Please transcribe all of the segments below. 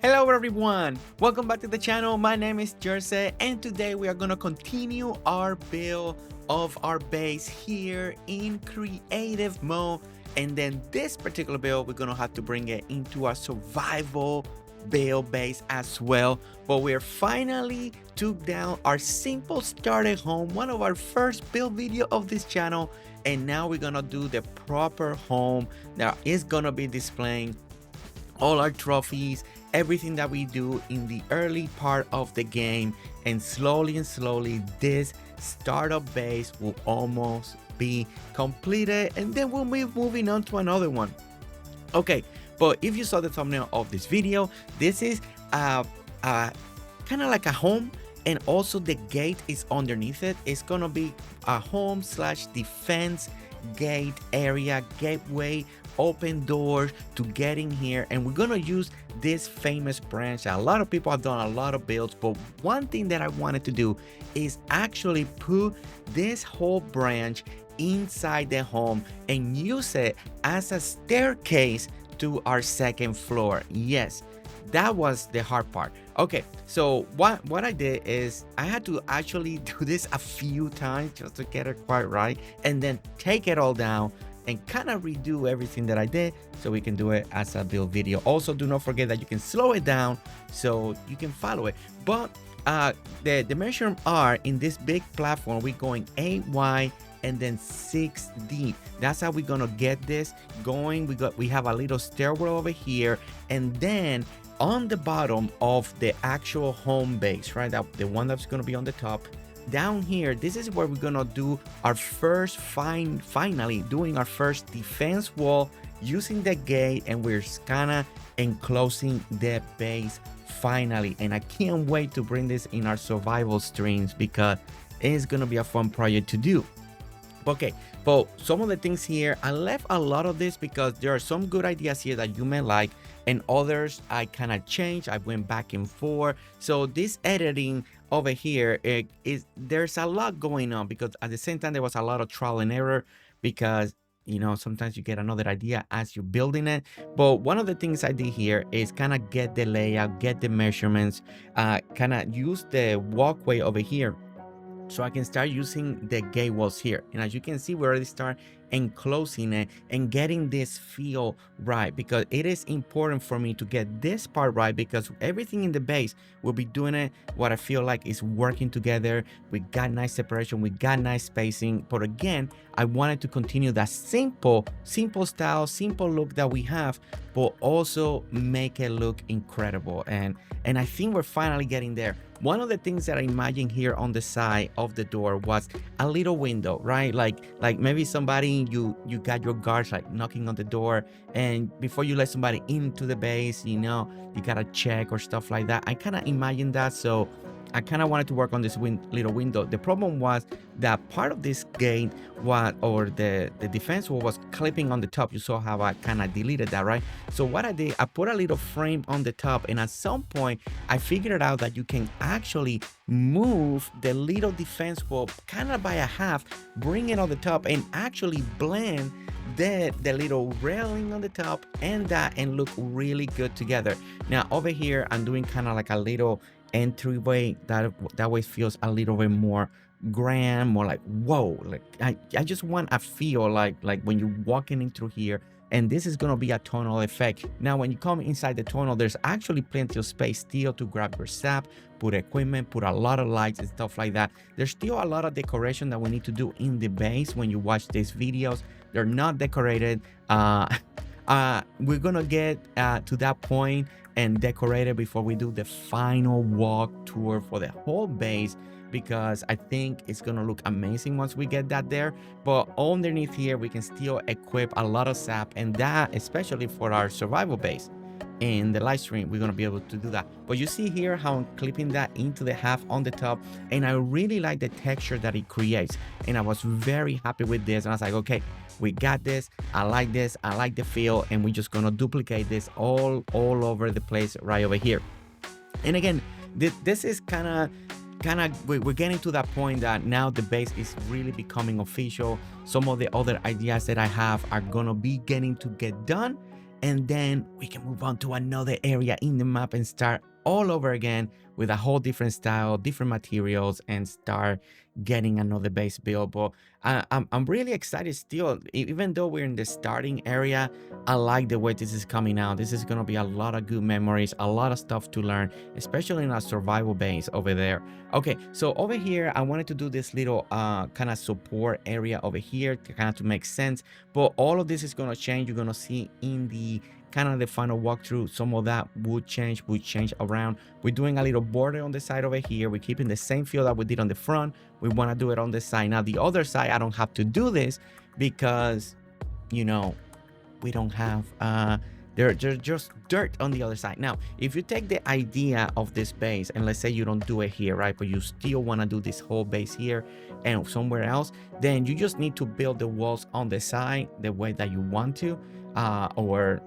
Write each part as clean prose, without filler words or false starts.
Hello everyone, welcome back to the channel. My name is Jersey and today we are going to continue our build of our base here in creative mode. And then this particular build, we're going to have to bring it into our survival build base as well. But we're finally took down our simple starter home, one of our first build video of this channel. And now we're going to do the proper home that is going to be displaying all our trophies, everything that we do in the early part of the game, and slowly this startup base will almost be completed, and then we'll be moving on to another one. Okay, but if you saw the thumbnail of this video, this is kind of like a home, and also the gate is underneath it. It's gonna be a home / defense gate area, gateway, open doors to get in here. And we're gonna use this famous branch. A lot of people have done a lot of builds, but one thing that I wanted to do is actually put this whole branch inside the home and use it as a staircase to our second floor. Yes, that was the hard part. Okay, so what I did is I had to actually do this a few times just to get it quite right, and then take it all down and kind of redo everything that I did so we can do it as a build video. Also, do not forget that you can slow it down so you can follow it. But the measurements are in this big platform. We're going 8Y and then 6D. That's how we're gonna get this going. We have a little stairwell over here, and then on the bottom of the actual home base, right, that the one that's gonna be on the top, down here, this is where we're gonna do our first finally doing our first defense wall using the gate, and we're kind of enclosing the base finally. And I can't wait to bring this in our survival streams because it's gonna be a fun project to do. Okay, but some of the things here, I left a lot of this because there are some good ideas here that you may like, and others I kind of changed. I went back and forth. So this editing over here, there's a lot going on because at the same time there was a lot of trial and error because, you know, sometimes you get another idea as you're building it. But one of the things I did here is kind of get the layout, get the measurements, kind of use the walkway over here so I can start using the gate walls here. And as you can see, we already start enclosing it and getting this feel right, because it is important for me to get this part right, because everything in the base will be doing it what I feel like is working together. We got nice separation, we got nice spacing, but again, I wanted to continue that simple style, simple look that we have, but also make it look incredible. And I think we're finally getting there. One of the things that I imagined here on the side of the door was a little window, right? Like maybe somebody, you got your guards like knocking on the door, and before you let somebody into the base, you know, you gotta check or stuff like that. I kind of imagined that, so I kind of wanted to work on this little window. The problem was that part of this gate or the defense wall was clipping on the top. You saw how I kind of deleted that, right? So what I did, I put a little frame on the top, and at some point I figured out that you can actually move the little defense wall kind of by a half, bring it on the top, and actually blend the little railing on the top and look really good together. Now over here, I'm doing kind of like a little entryway that way feels a little bit more grand, more like whoa, like I just want a feel like when you're walking in through here. And this is going to be a tunnel effect. Now when you come inside the tunnel, there's actually plenty of space still to grab your sap, put equipment, put a lot of lights and stuff like that. There's still a lot of decoration that we need to do in the base. When you watch these videos, they're not decorated. We're gonna get to that point and decorate it before we do the final walk tour for the whole base, because I think it's gonna look amazing once we get that there. But underneath here, we can still equip a lot of sap, and that especially for our survival base. In the live stream, we're gonna be able to do that. But you see here how I'm clipping that into the half on the top, and I really like the texture that it creates, and I was very happy with this. And I was like, okay, we got this. I like this, I like the feel, and we're just gonna duplicate this all over the place right over here. And again, this is kind of we're getting to that point that now the base is really becoming official. Some of the other ideas that I have are gonna be getting to get done, and then we can move on to another area in the map and start all over again with a whole different style, different materials, and start getting another base build. But I'm really excited still, even though we're in the starting area. I like the way this is coming out. This is going to be a lot of good memories, a lot of stuff to learn, especially in our survival base over there. Okay, so over here, I wanted to do this little kind of support area over here to make sense. But all of this is going to change. You're going to see in the kind of the final walkthrough, some of that would change around. We're doing a little border on the side over here. We're keeping the same feel that we did on the front. We want to do it on the side. Now, the other side, I don't have to do this because, you know, we don't have there's just dirt on the other side. Now, if you take the idea of this base and let's say you don't do it here, right, but you still want to do this whole base here and somewhere else, then you just need to build the walls on the side the way that you want to, or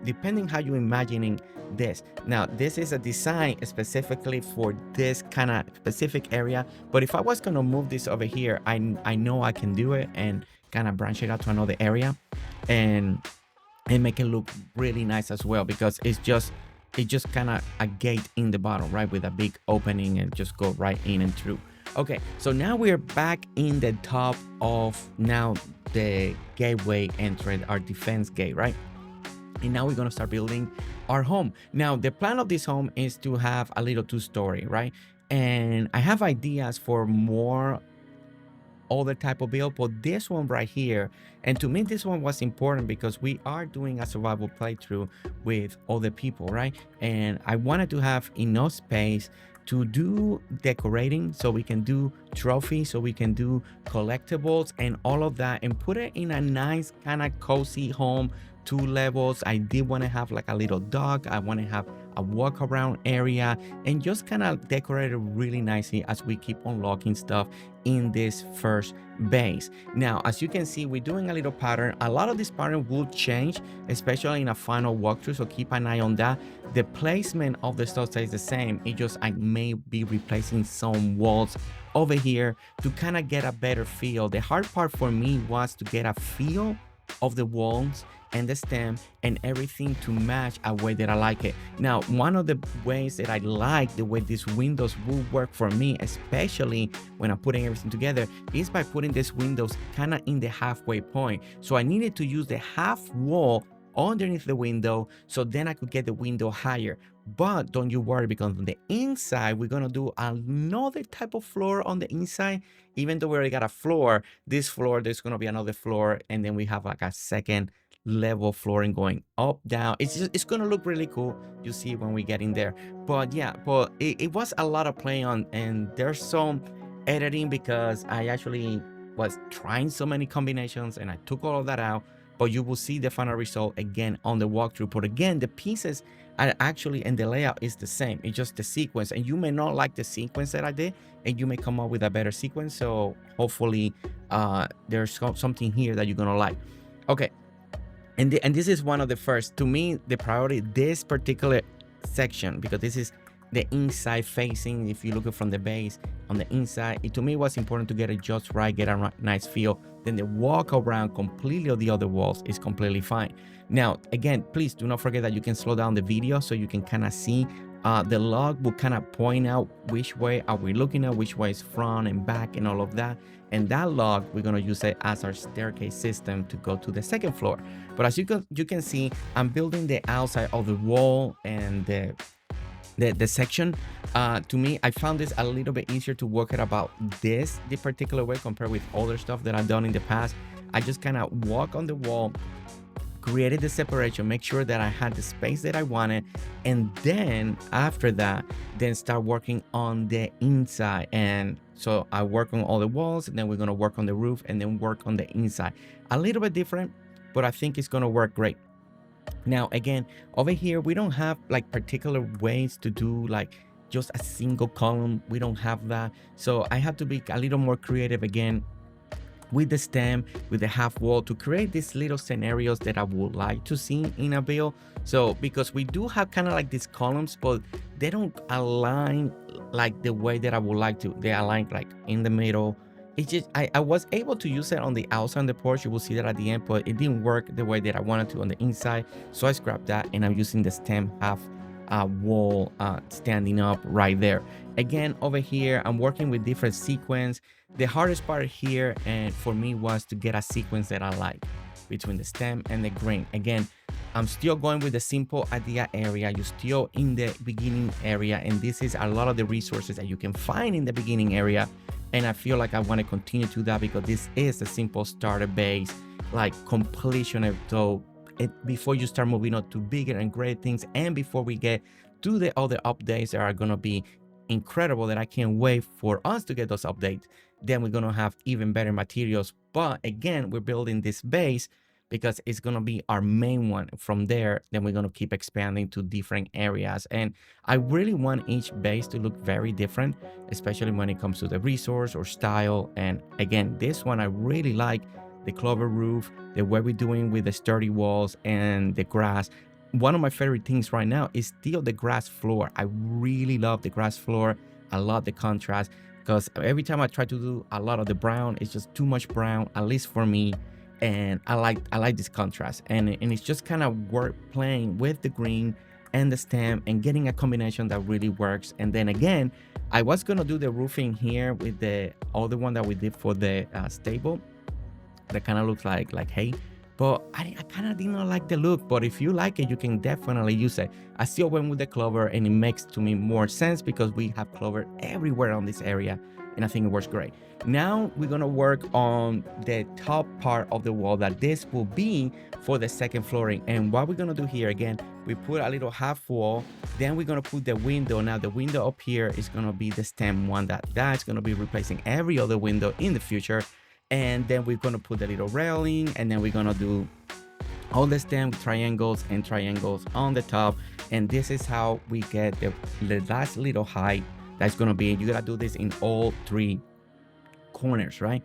depending how you're imagining this. Now, this is a design specifically for this kind of specific area, but if I was going to move this over here, I know I can do it and kind of branch it out to another area and make it look really nice as well, because it's just kind of a gate in the bottom, right, with a big opening and just go right in and through. Okay, so now we're back in the top of now the gateway entrance, our defense gate, right? And now we're going to start building our home. Now, the plan of this home is to have a little 2-story, right? And I have ideas for more other type of build, but this one right here, and to me this one was important because we are doing a survival playthrough with other people, right? And I wanted to have enough space to do decorating, so we can do trophies, so we can do collectibles and all of that, and put it in a nice kind of cozy home. 2 levels. I did want to have like a little dog. I want to have a walk around area and just kind of decorate it really nicely as we keep unlocking stuff in this first base. Now, as you can see, we're doing a little pattern. A lot of this pattern will change, especially in a final walkthrough, so keep an eye on that. The placement of the stuff stays the same. It just, I may be replacing some walls over here to kind of get a better feel. The hard part for me was to get a feel of the walls and the stem and everything to match a way that I like it. Now, one of the ways that I like the way these windows will work for me, especially when I'm putting everything together, is by putting these windows kind of in the halfway point. So I needed to use the half wall underneath the window, so then I could get the window higher. But don't you worry, because on the inside, we're gonna do another type of floor on the inside. Even though we already got a floor, this floor, there's gonna be another floor, and then we have like a second level flooring going up, down. It's gonna look really cool. You see when we get in there. But yeah, but it was a lot of playing on, and there's some editing because I actually was trying so many combinations and I took all of that out. But you will see the final result again on the walkthrough. But again, the pieces are actually, and the layout is the same. It's just the sequence, and you may not like the sequence that I did, and you may come up with a better sequence. So hopefully there's something here that you're gonna like. Okay, and this is one of the first, to me, the priority, this particular section, because this is the inside facing. If you look at from the base on the inside, to me it was important to get it just right, get a nice feel. Then the walk around completely of the other walls is completely fine. Now, again, please do not forget that you can slow down the video so you can kind of see. The log will kind of point out which way are we looking at, which way is front and back and all of that. And that log, we're going to use it as our staircase system to go to the second floor. But as you can see, I'm building the outside of the wall and the section. To me, I found this a little bit easier to work it about the particular way compared with other stuff that I've done in the past. I just kind of walk on the wall, created the separation, make sure that I had the space that I wanted, and then after that, then start working on the inside. And so I work on all the walls, and then we're going to work on the roof, and then work on the inside. A little bit different, but I think it's going to work great. Now, again, over here, we don't have like particular ways to do like just a single column. We don't have that. So I have to be a little more creative again with the stem, with the half wall, to create these little scenarios that I would like to see in a build. So because we do have kind of like these columns, but they don't align like the way that I would like to. They align like in the middle. it just I was able to use it on the outside on the porch. You will see that at the end, but it didn't work the way that I wanted to on the inside, so I scrapped that, and I'm using the stem half wall standing up right there. Again, over here I'm working with different sequence. The hardest part here and for me was to get a sequence that I like between the stem and the grain. Again, I'm still going with the simple idea area. You're still in the beginning area, and this is a lot of the resources that you can find in the beginning area, and I feel like I want to continue to that because this is a simple starter base, like completion of before you start moving on to bigger and great things, and before we get to the other updates that are going to be incredible, that I can't wait for us to get those updates. Then we're going to have even better materials. But again, we're building this base because it's going to be our main one. From there, then we're going to keep expanding to different areas, and I really want each base to look very different, especially when it comes to the resource or style. And again, this one I really like, the Clover roof, the way we're doing with the sturdy walls and the grass. One of my favorite things right now is still the grass floor. I really love the grass floor. I love the contrast, because every time I try to do a lot of the brown, it's just too much brown, at least for me. And I like this contrast, and it's just kind of playing with the green and the stem and getting a combination that really works. And then again, I was gonna do the roofing here with the other one that we did for the stable, that kind of looks like hay, but I kind of did not like the look. But if you like it, you can definitely use it. I still went with the clover, and it makes to me more sense because we have clover everywhere on this area, and I think it works great. Now we're gonna work on the top part of the wall, that this will be for the second flooring. And what we're gonna do here, again, we put a little half wall, then we're gonna put the window. Now the window up here is gonna be the stem one, that's gonna be replacing every other window in the future. And then we're gonna put the little railing, and then we're gonna do all the stem triangles and triangles on the top. And this is how we get the last little height that's gonna be. You gotta do this in all three corners, right?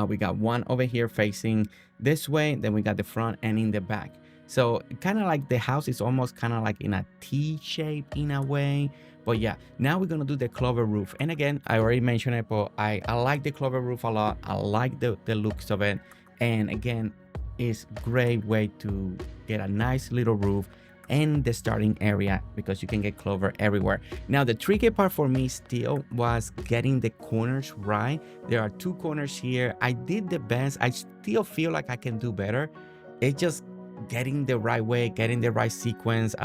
We got one over here facing this way, then we got the front and in the back. So kind of like the house is almost kind of like in a T shape in a way. But yeah, now we're gonna do the clover roof. And again, I already mentioned it, but I like the clover roof a lot. I like the looks of it. And again, it's a great way to get a nice little roof in the starting area, because you can get clover everywhere. Now the tricky part for me still was getting the corners right. There are two corners here. I did the best. I still feel like I can do better. It's just getting the right way, getting the right sequence.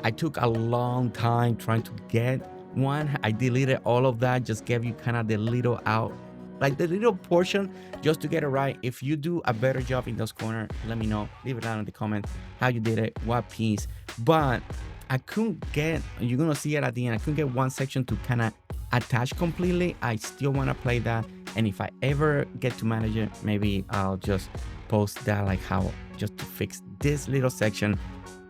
I took a long time trying to get one. I deleted all of that, just gave you kind of the little out, like the little portion, just to get it right. If you do a better job in those corners, let me know. Leave it down in the comments how you did it, what piece. But I couldn't get, you're gonna see it at the end, I couldn't get one section to kind of attach completely. I still want to play that, and if I ever get to manage it, maybe I'll just post that, like how just to fix this little section.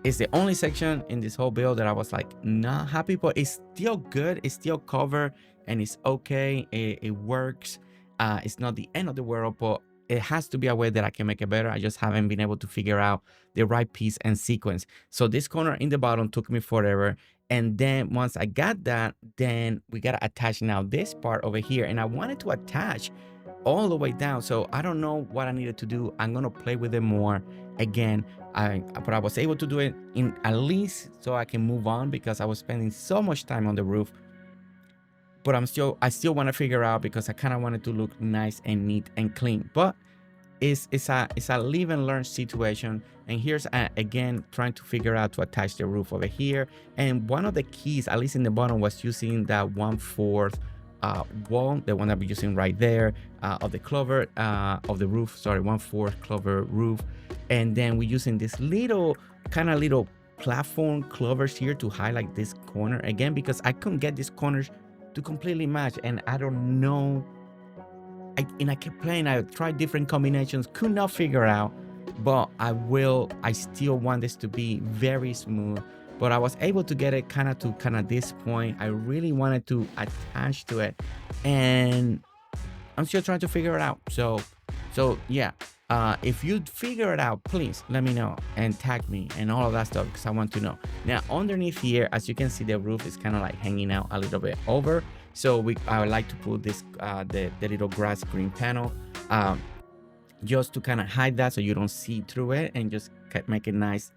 It's the only section in this whole build that I was like not happy, but it's still good. It's still covered and it's okay. It works. It's not the end of the world, but it has to be a way that I can make it better. I just haven't been able to figure out the right piece and sequence. So this corner in the bottom took me forever. And then once I got that, then we got to attach now this part over here. And I wanted to attach all the way down. So I don't know what I needed to do. I'm going to play with it more again. But I was able to do it in at least so I can move on, because I was spending so much time on the roof. But I still want to figure out, because I kind of wanted to look nice and neat and clean. But it's a live and learn situation. And here's again trying to figure out to attach the roof over here. And one of the keys, at least in the bottom, was using that 1/4 wall, the one that we're using right there, of the clover of the roof. Sorry, 1/4 clover roof. And then we're using this little platform clovers here to highlight this corner again, because I couldn't get these corners to completely match, and I don't know. I kept playing. I tried different combinations, could not figure out. But I still want this to be very smooth. But I was able to get it kind of this point. I really wanted to attach to it, and I'm still trying to figure it out. So yeah. If you figure it out, please let me know and tag me and all of that stuff, because I want to know. Now underneath here, as you can see, the roof is kind of like hanging out a little bit over, So I would like to put this the little grass green panel, just to kind of hide that so you don't see through it, and just make a nice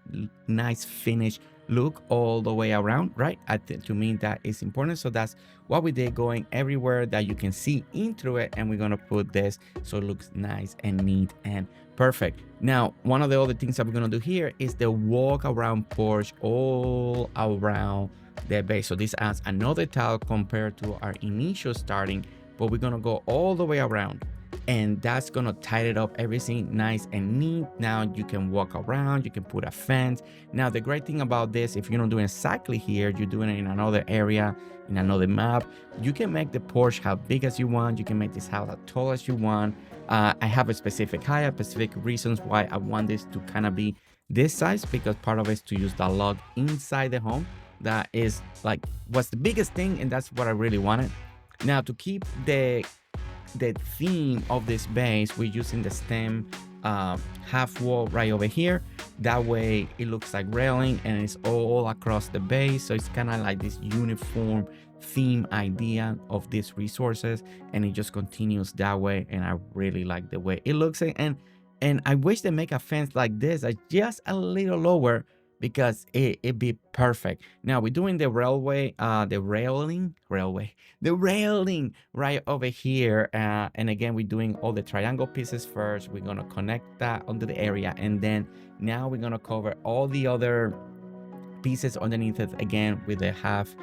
finish look all the way around, right? To me that is important. So that's what we did, going everywhere that you can see in through it, and we're gonna put this so it looks nice and neat and perfect. Now, one of the other things that we're gonna do here is the walk around porch all around the base. So this adds another tile compared to our initial starting, but we're gonna go all the way around, and that's gonna tighten up everything nice and neat. Now you can walk around, you can put a fence. Now the great thing about this, if you're not doing exactly here, you're doing it in another area, in another map, you can make the porch how big as you want. You can make this house as tall as you want. I have a specific height, specific reasons why I want this to kind of be this size, because part of it is to use the log inside the home. That is like what's the biggest thing, and that's what I really wanted. Now, to keep the theme of this base, we're using the stem half wall right over here. That way it looks like railing, and it's all across the base, so it's kind of like this uniform theme idea of these resources, and it just continues that way. And I really like the way it looks, and I wish they make a fence like this just a little lower, because it'd be perfect. Now we're doing the railing right over here, and again we're doing all the triangle pieces first. We're gonna connect that onto the area, and then now we're gonna cover all the other pieces underneath it again with the half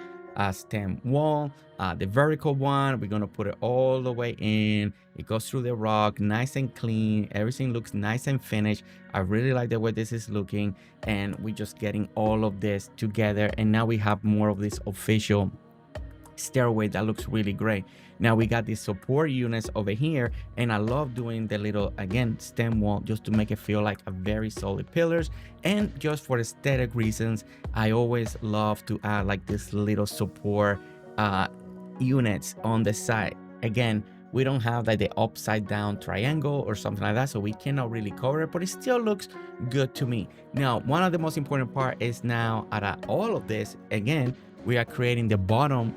stem wall. The vertical one, we're gonna put it all the way in. It goes through the rock, nice and clean. Everything looks nice and finished. I really like the way this is looking, and we're just getting all of this together, and now we have more of this official stairway that looks really great. Now we got these support units over here, and I love doing the little, again, stem wall just to make it feel like a very solid pillars. And just for aesthetic reasons, I always love to add like this little support units on the side. Again, we don't have like the upside down triangle or something like that, so we cannot really cover it, but it still looks good to me. Now, one of the most important part is now out of all of this, again, we are creating the bottom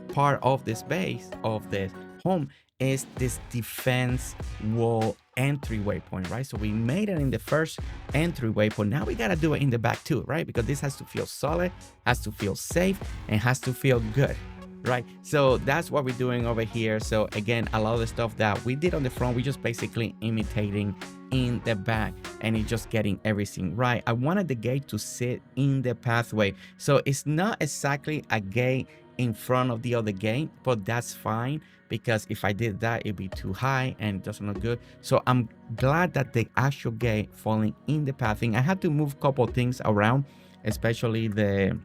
part of this base of this home is this defense wall entryway point, right? So we made it in the first entryway, but now we got to do it in the back too, right? Because this has to feel solid, has to feel safe, and has to feel good, right? So that's what we're doing over here. So again, a lot of the stuff that we did on the front, we just basically imitating in the back, and it's just getting everything right. I wanted the gate to sit in the pathway, so it's not exactly a gate in front of the other gate, but that's fine, because if I did that, it'd be too high and it doesn't look good. So I'm glad that the actual gate falling in the pathing. I had to move a couple things around, especially the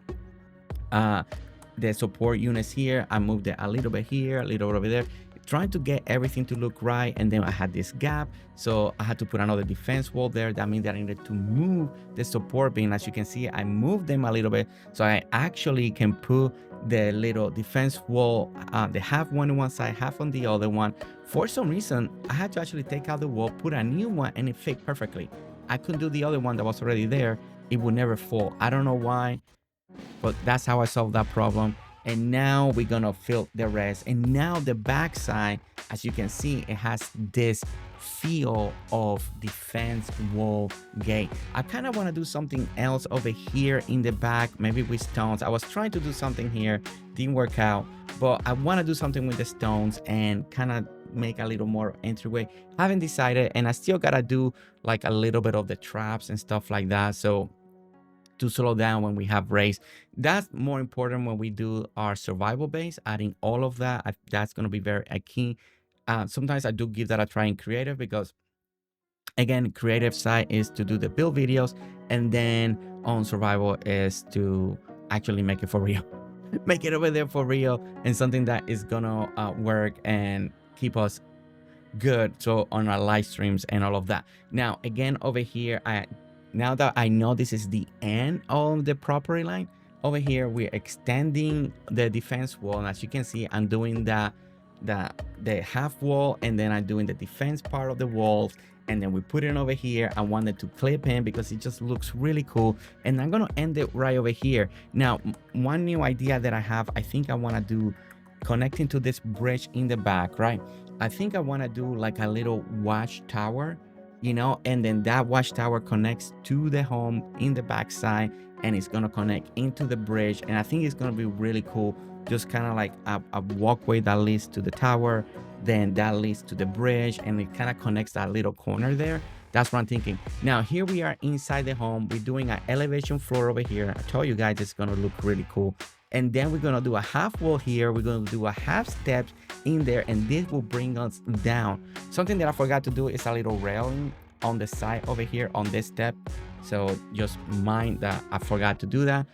support units here. I moved it a little bit here, a little over there, trying to get everything to look right. And then I had this gap, so I had to put another defense wall there. That means that I needed to move the support beam. As you can see, I moved them a little bit, so I actually can put the little defense wall, the half one on one side, half on the other one. For some reason, I had to actually take out the wall, put a new one, and it fit perfectly. I couldn't do the other one that was already there. It would never fall. I don't know why, but that's how I solved that problem. And now we're gonna fill the rest. And now the back side, as you can see, it has this feel of defense wall gate. I kind of want to do something else over here in the back, maybe with stones. I was trying to do something here, didn't work out, but I want to do something with the stones and kind of make a little more entryway. Haven't decided, and I still gotta do like a little bit of the traps and stuff like that, so to slow down when we have race. That's more important when we do our survival base, adding all of that. That's going to be very key. Sometimes I do give that a try in creative, because again, creative side is to do the build videos, and then on survival is to actually make it for real. Make it over there for real, and something that is gonna work and keep us good, so on our live streams and all of that. Now again, over here, now that I know this is the end of the property line, over here we're extending the defense wall. And as you can see, I'm doing the half wall, and then I'm doing the defense part of the walls, and then we put it over here. I wanted to clip in because it just looks really cool, and I'm gonna end it right over here. Now, one new idea that I have, I think I want to do connecting to this bridge in the back, right? I think I want to do like a little watchtower, you know, and then that watchtower connects to the home in the backside, and it's gonna connect into the bridge. And I think it's gonna be really cool, just kind of like a walkway that leads to the tower, then that leads to the bridge, and it kind of connects that little corner there. That's what I'm thinking. Now here we are inside the home. We're doing an elevation floor over here. I told you guys it's gonna look really cool. And then we're gonna do a half wall here. We're gonna do a half steps in there, and this will bring us down. Something that I forgot to do is a little railing on the side over here on this step. So just mind that I forgot to do that,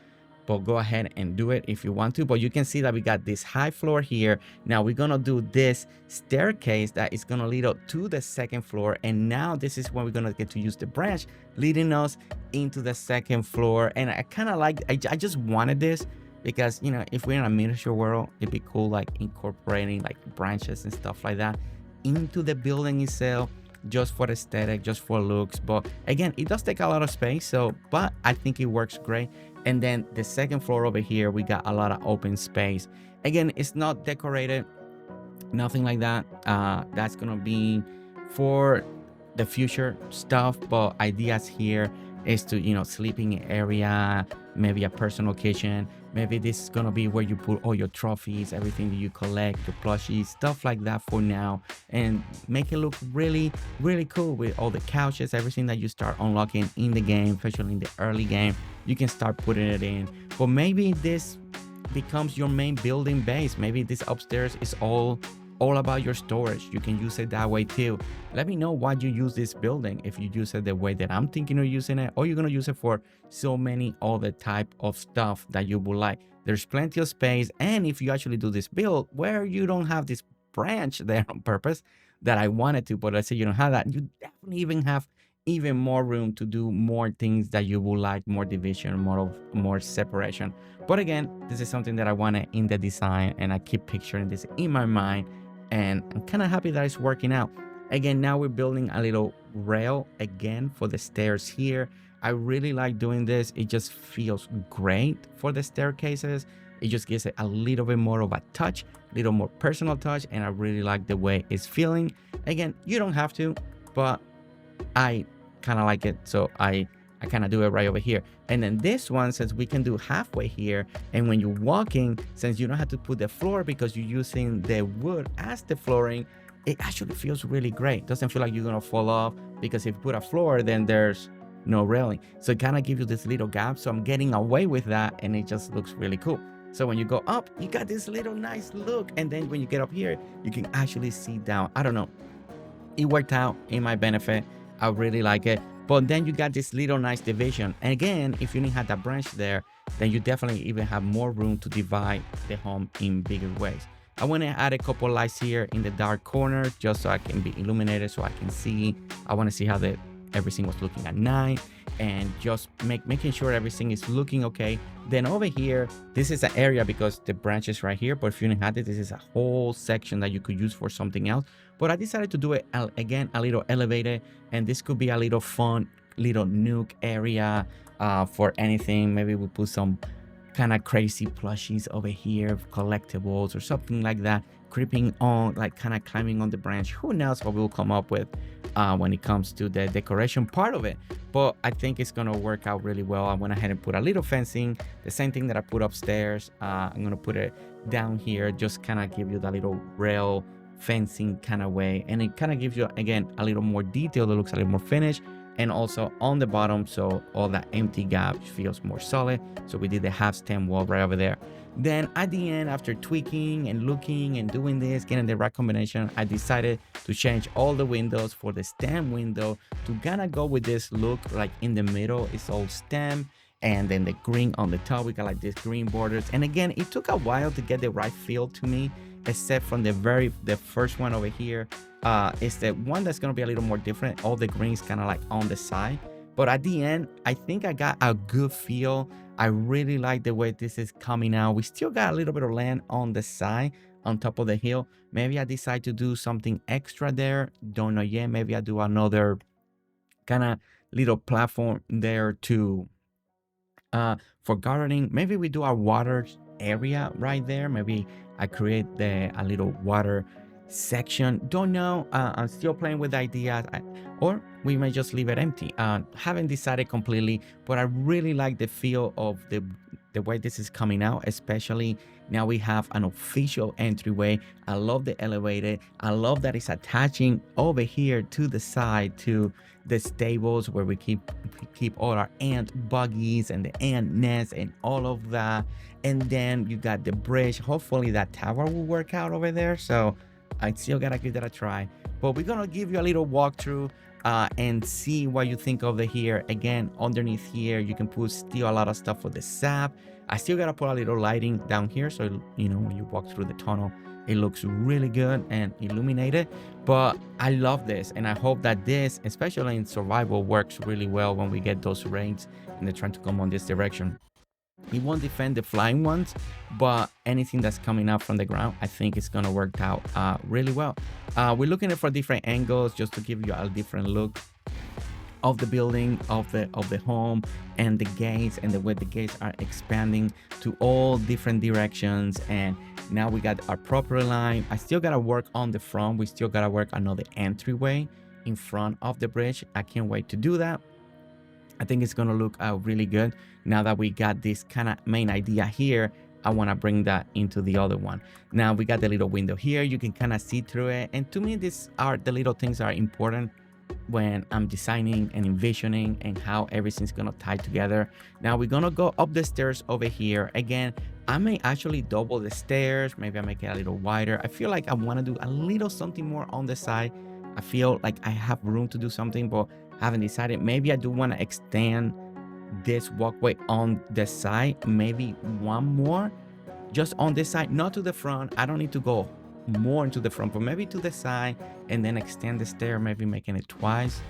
but go ahead and do it if you want to. But you can see that we got this high floor here. Now we're gonna do this staircase that is gonna lead up to the second floor, and now this is when we're gonna get to use the branch leading us into the second floor. And I kind of like, I just wanted this because, you know, if we're in a miniature world, it'd be cool like incorporating like branches and stuff like that into the building itself, just for aesthetic, just for looks. But again, it does take a lot of space, so but I think it works great. And then the second floor over here, we got a lot of open space. Again, it's not decorated, nothing like that. That's gonna be for the future stuff, but ideas here is to, you know, sleeping area, maybe a personal kitchen. Maybe this is gonna be where you put all your trophies, everything that you collect, your plushies, stuff like that for now, and make it look really, really cool with all the couches, everything that you start unlocking in the game, especially in the early game. You can start putting it in. But maybe this becomes your main building base. Maybe this upstairs is all about your storage. You can use it that way too. Let me know why you use this building, if you use it the way that I'm thinking of using it, or you're gonna use it for so many other type of stuff that you would like. There's plenty of space. And if you actually do this build where you don't have this branch there on purpose that I wanted to, but let's say you don't have that, you definitely even have even more room to do more things that you would like, more division, more separation. But again, this is something that I wanted in the design, and I keep picturing this in my mind, and I'm kind of happy that it's working out. Again, now we're building a little rail again for the stairs here. I really like doing this. It just feels great for the staircases. It just gives it a little bit more of a touch, a little more personal touch, and I really like the way it's feeling. Again, you don't have to, but I kind of like it, so I kind of do it right over here. And then this one, since we can do halfway here, and when you're walking, since you don't have to put the floor because you're using the wood as the flooring, it actually feels really great. Doesn't feel like you're gonna fall off, because if you put a floor, then there's no railing, so it kind of gives you this little gap. So I'm getting away with that, and it just looks really cool. So when you go up, you got this little nice look, and then when you get up here, you can actually see down. I don't know, it worked out in my benefit. I really like it. But then you got this little nice division. And again, if you didn't have that branch there, then you definitely even have more room to divide the home in bigger ways. I want to add a couple lights here in the dark corner, just so I can be illuminated, so I can see. I want to see how everything was looking at night, and just making sure everything is looking okay. Then over here, this is an area because the branch is right here, but if you didn't have it, this is a whole section that you could use for something else. But I decided to do it again a little elevated, and this could be a little fun little nook area for anything. Maybe we put some kind of crazy plushies over here, collectibles or something like that, creeping on, like kind of climbing on the branch. Who knows what we'll come up with when it comes to the decoration part of it. But I think it's gonna work out really well. I went ahead and put a little fencing, the same thing that I put upstairs. I'm gonna put it down here, just kind of give you that little rail fencing kind of way, and it kind of gives you again a little more detail that looks a little more finished. And also on the bottom, so all that empty gap feels more solid. So we did the half stem wall right over there. Then at the end, after tweaking and looking and doing this, getting the right combination, I decided to change all the windows for the stem window to kind of go with this look. Like in the middle, it's all stem, and then the green on the top, we got like this green borders. And again, it took a while to get the right feel to me, except from the first one over here. It's the one that's gonna be a little more different. All the greens kind of like on the side, but at the end, I think I got a good feel. I really like the way this is coming out. We still got a little bit of land on the side, on top of the hill. Maybe I decide to do something extra there. Don't know yet. Maybe I do another kind of little platform there to for gardening. Maybe we do our water area right there. Maybe I create a little water section. Don't know. I'm still playing with ideas, or we may just leave it empty. Haven't decided completely, but I really like the feel of the way this is coming out, especially now we have an official entryway. I love the elevator. I love that it's attaching over here to the side to the stables where we keep all our ant buggies and the ant nest and all of that. And then you got the bridge. Hopefully that tower will work out over there. So I still gotta give that a try, but we're gonna give you a little walkthrough and see what you think of the here. Again, underneath here you can put still a lot of stuff for the sap. I still gotta put a little lighting down here, so you know when you walk through the tunnel it looks really good and illuminated. But I love this, and I hope that this, especially in survival, works really well when we get those raids and they're trying to come on this direction. It won't defend the flying ones, but anything that's coming up from the ground, I think it's gonna work out really well. We're looking at for different angles just to give you a different look of the building, of the home, and the gates, and the way the gates are expanding to all different directions. And now we got our property line. I still gotta work on the front. We still gotta work another entryway in front of the bridge. I can't wait to do that. I think it's gonna look really good. Now that we got this kind of main idea here, I want to bring that into the other one. Now we got the little window here. You can kind of see through it, and to me these are the little things that are important when I'm designing and envisioning and how everything's gonna tie together. Now we're gonna go up the stairs over here. Again, I may actually double the stairs. Maybe I make it a little wider. I feel like I want to do a little something more on the side. I feel like I have room to do something, but haven't decided. Maybe I do want to extend this walkway on the side, maybe one more just on this side, not to the front. I don't need to go more into the front, but maybe to the side, and then extend the stair, maybe making it twice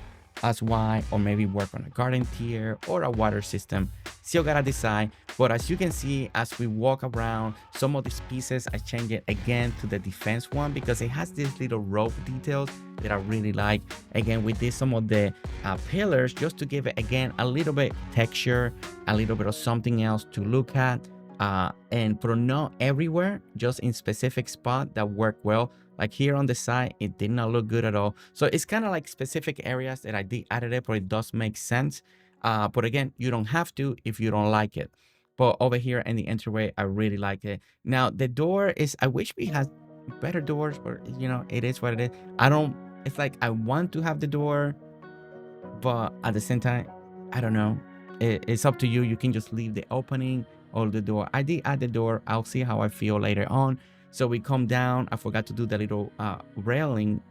as wide, or maybe work on a garden tier or a water system. Still gotta decide. But as you can see, as we walk around, some of these pieces I change it again to the defense one because it has these little rope details that I really like. Again, we did some of the pillars just to give it again a little bit texture, a little bit of something else to look at, and but not everywhere, just in specific spot that work well. Like here on the side, it did not look good at all. So it's kind of like specific areas that I did added it, but it does make sense. But again, you don't have to if you don't like it. But over here in the entryway, I really like it. Now the door is, I wish we had better doors, but you know, it is what it is. It's like I want to have the door, but at the same time, I don't know. It's up to you. You can just leave the opening or the door. I did add the door. I'll see how I feel later on. So we come down. I forgot to do the little railing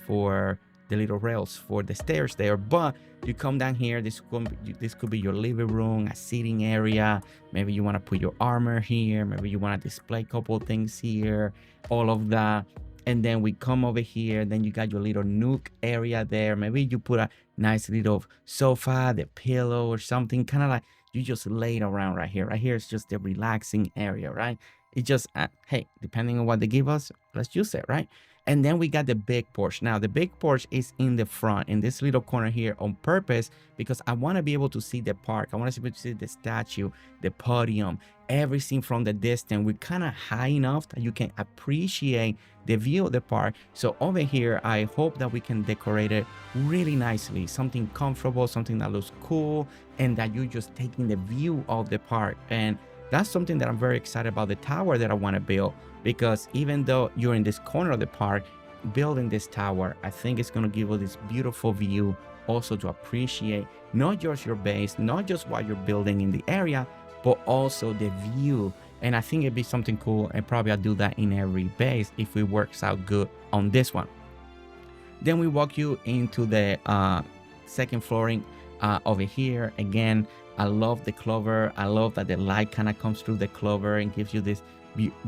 for the little rails for the stairs there. But you come down here. This could be your living room, a seating area. Maybe you want to put your armor here. Maybe you want to display a couple of things here. All of that. And then we come over here. Then you got your little nook area there. Maybe you put a nice little sofa, the pillow or something. Kind of like you just lay it around right here. Right here is just the relaxing area, right? It just, hey, depending on what they give us, let's use it, right? And then we got the big porch. Now, the big porch is in the front, in this little corner here on purpose, because I want to be able to see the park. I want to be able to see the statue, the podium, everything from the distance. We're kind of high enough that you can appreciate the view of the park. So over here, I hope that we can decorate it really nicely. Something comfortable, something that looks cool, and that you're just taking the view of the park. And that's something that I'm very excited about, the tower that I want to build, because even though you're in this corner of the park, building this tower, I think it's going to give you this beautiful view also to appreciate not just your base, not just what you're building in the area, but also the view. And I think it'd be something cool, and probably I'll do that in every base if it works out good on this one. Then we walk you into the second flooring over here. Again, I love the clover. I love that the light kind of comes through the clover and gives you this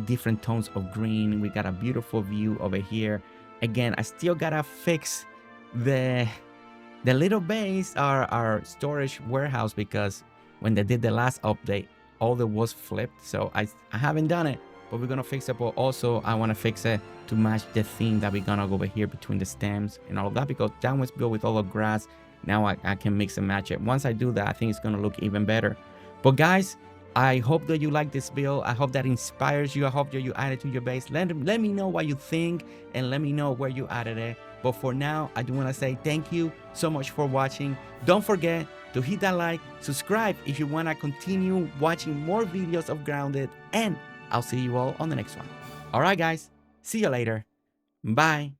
different tones of green. We got a beautiful view over here. Again, I still gotta fix the little base, our storage warehouse, because when they did the last update, all the was flipped. So I haven't done it, but we're gonna fix it. But also I want to fix it to match the theme that we're gonna go over here between the stems and all of that, because that was built with all the grass. Now I can mix and match it. Once I do that, I think it's gonna look even better. But guys, I hope that you like this build. I hope that inspires you. I hope that you add it to your base. Let me know what you think and let me know where you added it. But for now, I do want to say thank you so much for watching. Don't forget to hit that like, subscribe if you want to continue watching more videos of Grounded, and I'll see you all on the next one. All right, guys. See you later. Bye.